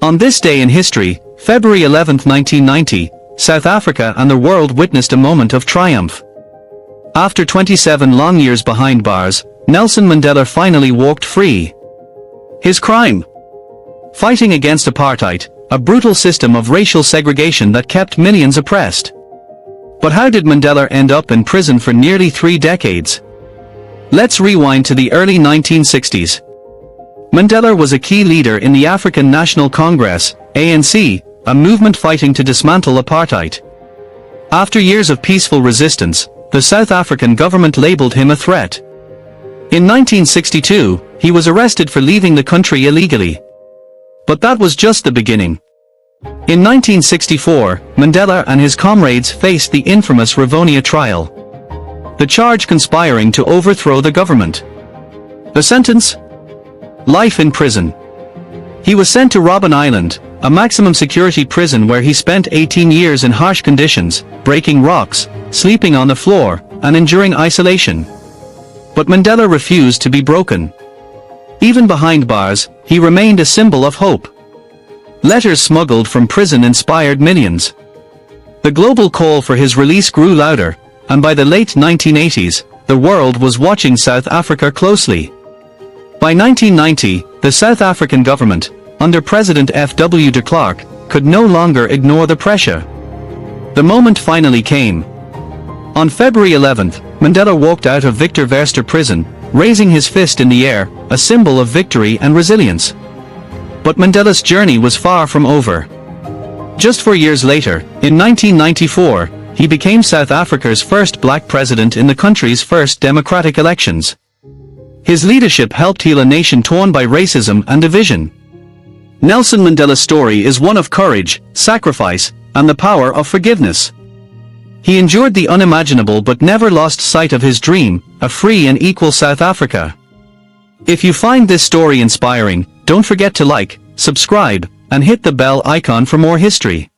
On this day in history, February 11, 1990, South Africa and the world witnessed a moment of triumph. After 27 long years behind bars, Nelson Mandela finally walked free. His crime? Fighting against apartheid, a brutal system of racial segregation that kept millions oppressed. But how did Mandela end up in prison for nearly 3 decades? Let's rewind to the early 1960s. Mandela was a key leader in the African National Congress, ANC, a movement fighting to dismantle apartheid. After years of peaceful resistance, the South African government labeled him a threat. In 1962, he was arrested for leaving the country illegally. But that was just the beginning. In 1964, Mandela and his comrades faced the infamous Rivonia trial. The charge conspiring to overthrow the government. The sentence? Life in prison. He was sent to Robben Island, a maximum security prison where he spent 18 years in harsh conditions, breaking rocks, sleeping on the floor, and enduring isolation. But Mandela refused to be broken. Even behind bars, he remained a symbol of hope. Letters smuggled from prison inspired millions. The global call for his release grew louder, and by the late 1980s, the world was watching South Africa closely. By 1990, the South African government, under President F.W. de Klerk, could no longer ignore the pressure. The moment finally came. On February 11th, Mandela walked out of Victor Verster prison, raising his fist in the air, a symbol of victory and resilience. But Mandela's journey was far from over. Just 4 years later, in 1994, he became South Africa's first black president in the country's first democratic elections. His leadership helped heal a nation torn by racism and division. Nelson Mandela's story is one of courage, sacrifice, and the power of forgiveness. He endured the unimaginable but never lost sight of his dream, a free and equal South Africa. If you find this story inspiring, don't forget to like, subscribe, and hit the bell icon for more history.